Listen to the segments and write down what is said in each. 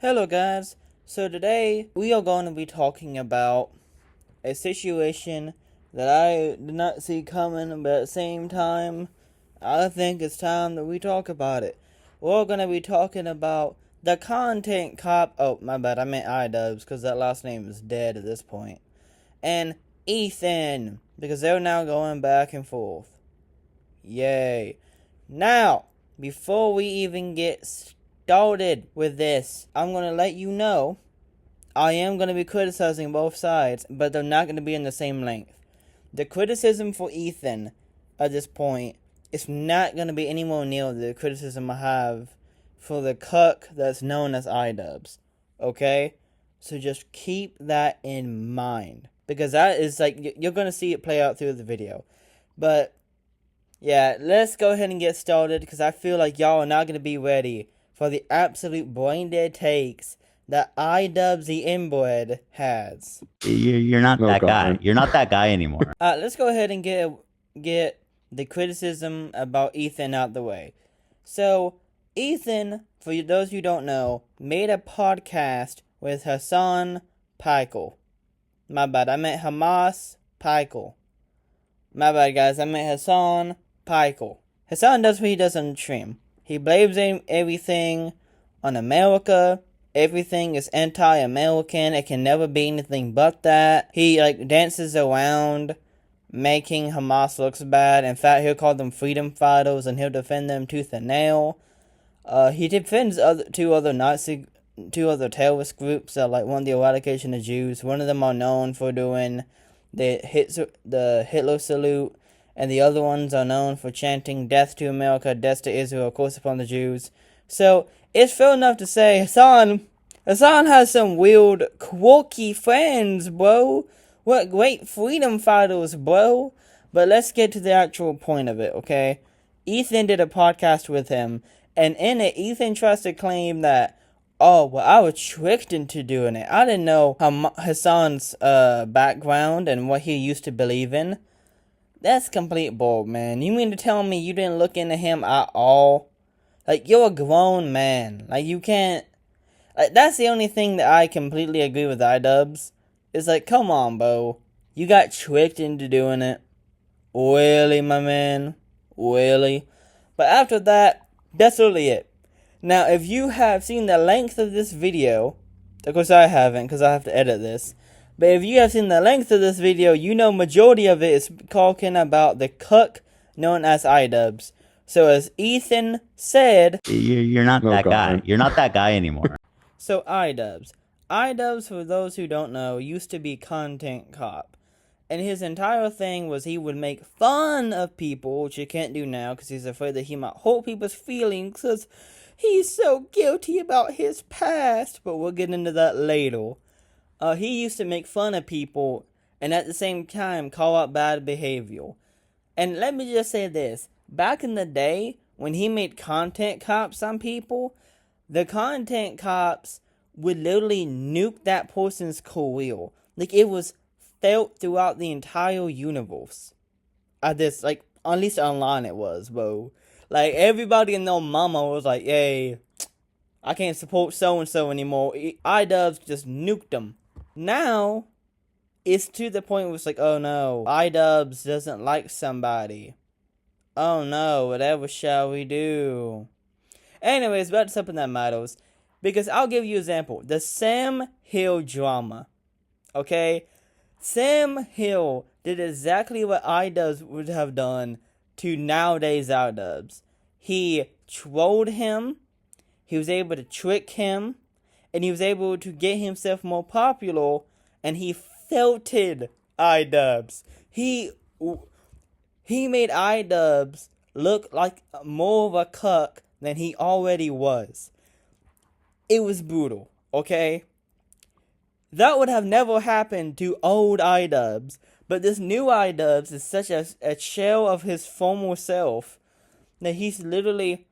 Hello guys, so today we are going to be talking about a situation that I did not see coming, but at the same time, I think it's time that we talk about it. We're going to be talking about the content cop, oh my bad, I meant Idubbz because that last name is dead at this point, and Ethan, because they're now going back and forth. Yay. Now, before we even get started with this, I'm going to let you know I am going to be criticizing both sides, but they're not going to be in the same length. The criticism for Ethan at this point is not going to be anywhere near the criticism I have for the cuck that's known as Idubbz. Okay? So just keep that in mind, because that is like, you're going to see it play out through the video. But yeah, let's go ahead and get started, because I feel like y'all are not going to be ready for the absolute brain-dead takes that Idubbz the inbred has. You're not that guy. You're not that guy anymore. Let's go ahead and get the criticism about Ethan out the way. So, Ethan, for those who don't know, made a podcast with Hassan Pikel. My bad, I meant Hamas Pikel. My bad, guys, I meant Hassan Pikel. Hassan does what he does on the stream. He blames everything on America. Everything is anti-American. It can never be anything but that. He dances around making Hamas looks bad. In fact, he'll call them freedom fighters and he'll defend them tooth and nail. He defends two other terrorist groups that want the eradication of Jews. One of them are known for doing the Hitler salute, and the other ones are known for chanting death to America, death to Israel, of course upon the Jews. So, it's fair enough to say Hassan has some weird, quirky friends, bro. What great freedom fighters, bro. But let's get to the actual point of it, okay? Ethan did a podcast with him, and in it, Ethan tries to claim that, oh, well, I was tricked into doing it. I didn't know Hassan's background and what he used to believe in. That's complete bull, man. You mean to tell me you didn't look into him at all? You're a grown man. You can't... that's the only thing that I completely agree with Idubbz. It's come on, bro. You got tricked into doing it. Really, my man? Really? But after that, that's really it. Now, if you have seen the length of this video... Of course, I haven't, because I have to edit this. But if you have seen the length of this video, you know majority of it is talking about the cuck known as Idubbz. So as Ethan said... You're not that guy. You're not that guy anymore. So Idubbz. Idubbz, for those who don't know, used to be content cop. And his entire thing was he would make fun of people, which you can't do now because he's afraid that he might hurt people's feelings because he's so guilty about his past. But we'll get into that later. He used to make fun of people and at the same time call out bad behavior. And let me just say this. Back in the day, when he made content cops on people, the content cops would literally nuke that person's career. It was felt throughout the entire universe. At least online it was, bro. Everybody and their mama was like, hey, I can't support so-and-so anymore. Idubbz just nuked them. Now, it's to the point where it's oh no, Idubbz doesn't like somebody. Oh no, whatever shall we do? Anyways, about something that matters. Because I'll give you an example. The Sam Hill drama. Okay? Sam Hill did exactly what Idubbz would have done to nowadays Idubbz. He trolled him. He was able to trick him. And he was able to get himself more popular. And he felted Idubbz. He made Idubbz look like more of a cuck than he already was. It was brutal, okay? That would have never happened to old Idubbz. But this new Idubbz is such a shell of his former self that he's literally,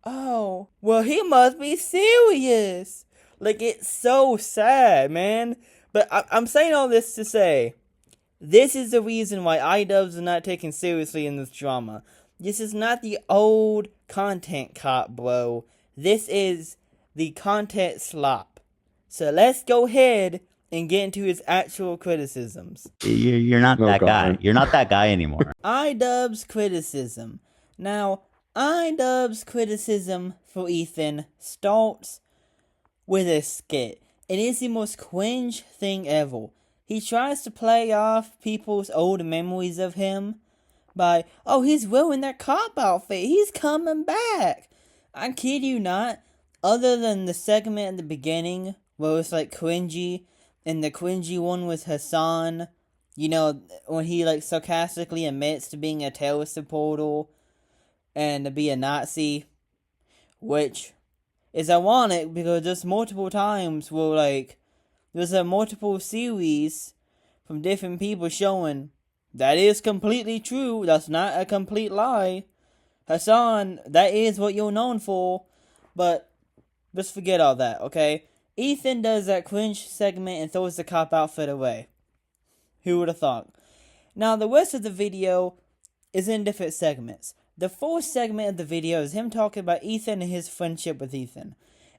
oh, well, he must be serious. It's so sad, man. But I'm saying all this to say, this is the reason why Idubbz is not taken seriously in this drama. This is not the old content cop, bro. This is the content slop. So let's go ahead and get into his actual criticisms. You're not that guy. You're not that guy anymore. Idubbz criticism. Now, Idubbz criticism for Ethan starts with a skit. It is the most cringe thing ever. He tries to play off people's old memories of him by, oh, he's wearing that cop outfit. He's coming back. I kid you not. Other than the segment at the beginning where it's like cringy, and the cringy one was Hassan, you know, when he like sarcastically admits to being a terrorist supporter and to be a Nazi, which is ironic because there's multiple times where like there's a multiple series from different people showing that is completely true. That's not a complete lie. Hassan, that is what you're known for. But let's forget all that, okay? Ethan does that cringe segment and throws the cop outfit away. Who would have thought? Now, the rest of the video is in different segments. The fourth segment of the video is him talking about Ethan and his friendship with Ethan.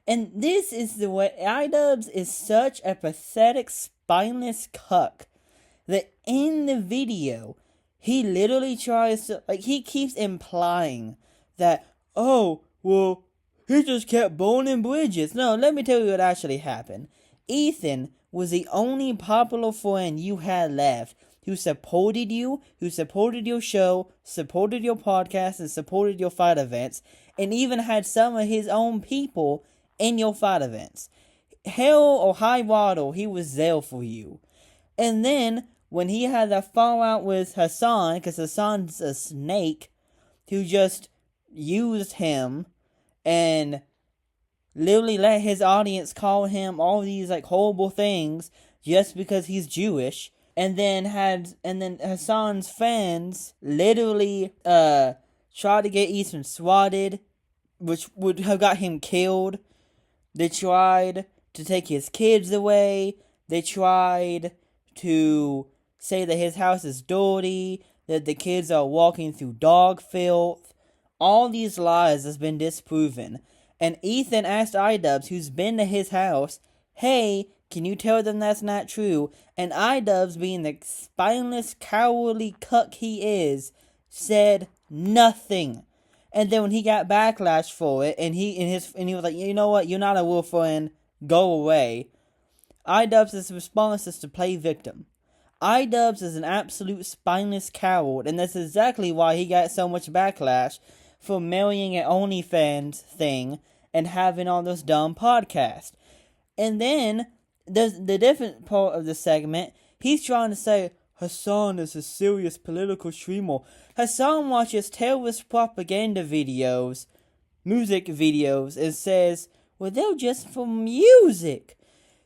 And this is the way Idubbz is such a pathetic, spineless cuck that in the video, he literally tries to, like, he keeps implying that, oh, well, he just kept burning bridges. No, let me tell you what actually happened. Ethan was the only popular friend you had left who supported you, who supported your show, supported your podcast, and supported your fight events, and even had some of his own people in your fight events. Hell or high water, he was there for you. And then, when he had that fallout with Hassan, because Hassan's a snake who just used him and literally let his audience call him all these like horrible things just because he's Jewish, and then Hassan's fans literally tried to get Ethan swatted, which would have got him killed. They tried to take his kids away. They tried to say that his house is dirty, that the kids are walking through dog filth. All these lies has been disproven. And Ethan asked Idubbz, who's been to his house, hey, can you tell them that's not true? And Idubbz, being the spineless, cowardly cuck he is, said nothing. And then when he got backlash for it, and he was like, you know what, you're not a real friend, go away. Idubbz's response is to play victim. Idubbz is an absolute spineless coward, and that's exactly why he got so much backlash for marrying an OnlyFans thing and having all those dumb podcasts. And then, the different part of the segment, he's trying to say, Hassan is a serious political streamer. Hassan watches terrorist propaganda videos, music videos, and says, well, they're just for music.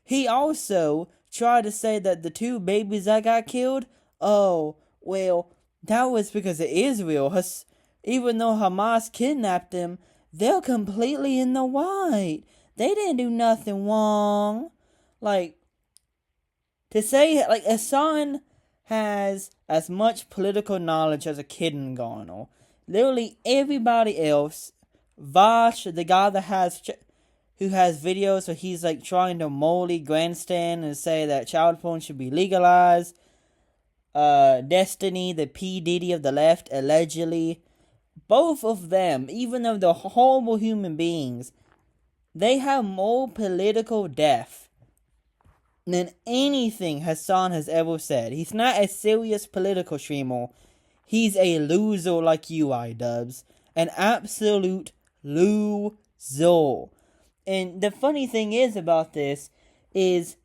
He also tried to say that the 2 babies that got killed, oh, well, that was because of Israel. Even though Hamas kidnapped them, they're completely in the white. They didn't do nothing wrong. Like, to say, like, Hassan has as much political knowledge as a kindergartner. Literally everybody else, Vash, the guy that who has videos where he's like trying to morally grandstand and say that child porn should be legalized. Destiny, the P. Diddy of the left, allegedly. Both of them, even though they're horrible human beings, they have more political depth than anything Hassan has ever said. He's not a serious political streamer. He's a loser like you, Idubbz. An absolute loser. And the funny thing is about this is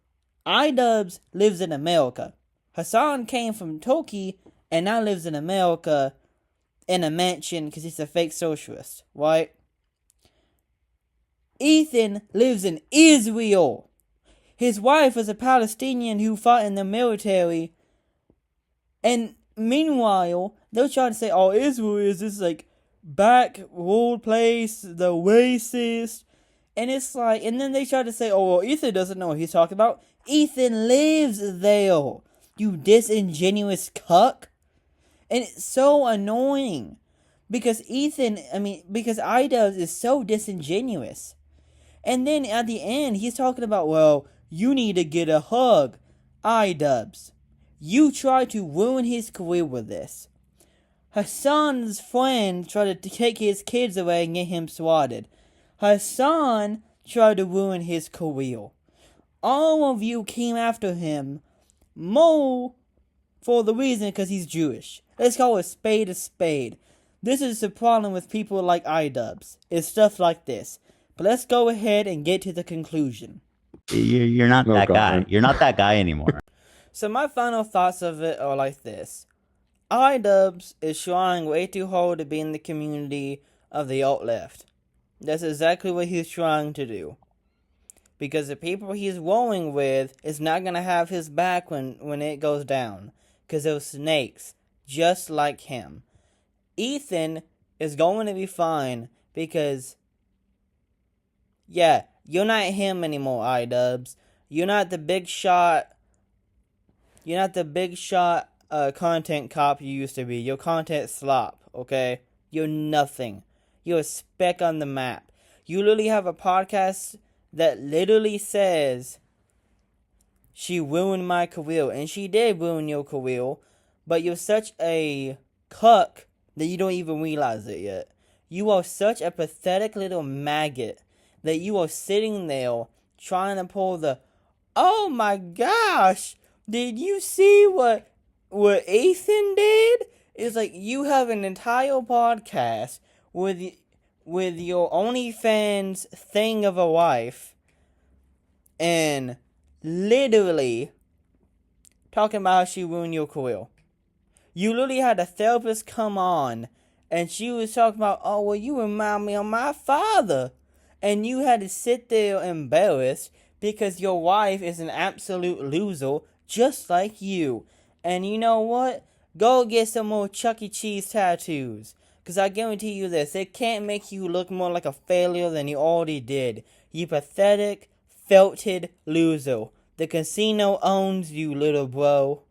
Idubbz lives in America. Hassan came from Turkey and now lives in America in a mansion because he's a fake socialist, right? Ethan lives in Israel. His wife was a Palestinian who fought in the military. And meanwhile, they're trying to say, oh, Israel is this like backward place, the racist. And it's like, and then they try to say, oh, well, Ethan doesn't know what he's talking about. Ethan lives there, you disingenuous cuck. And it's so annoying. Because Idubbz is so disingenuous. And then at the end, he's talking about, well, you need to get a hug. Idubbz. You tried to ruin his career with this. Hassan's friend tried to take his kids away and get him swatted. Hassan tried to ruin his career. All of you came after him more for the reason because he's Jewish. Let's call a spade a spade. This is the problem with people like Idubbz. It's stuff like this. But let's go ahead and get to the conclusion. You're not that guy. You're not that guy anymore. So my final thoughts of it are like this. Idubbz is trying way too hard to be in the community of the alt-left. That's exactly what he's trying to do. Because the people he's rolling with is not going to have his back when it goes down. Because they're snakes, just like him. Ethan is going to be fine because, yeah, you're not him anymore, Idubbz. You're not the big shot. You're not the big shot content cop you used to be. You're content slop, okay? You're nothing. You're a speck on the map. You literally have a podcast that literally says she ruined my career. And she did ruin your career. But you're such a cuck that you don't even realize it yet. You are such a pathetic little maggot that you are sitting there trying to pull the, oh my gosh, did you see what Ethan did? It's like you have an entire podcast with your OnlyFans thing of a wife and literally talking about how she ruined your career. You literally had a therapist come on and she was talking about, oh, well, you remind me of my father. And you had to sit there embarrassed because your wife is an absolute loser just like you. And you know what? Go get some more Chuck E. Cheese tattoos. Because I guarantee you this, it can't make you look more like a failure than you already did. You pathetic, felted loser. The casino owns you, little bro.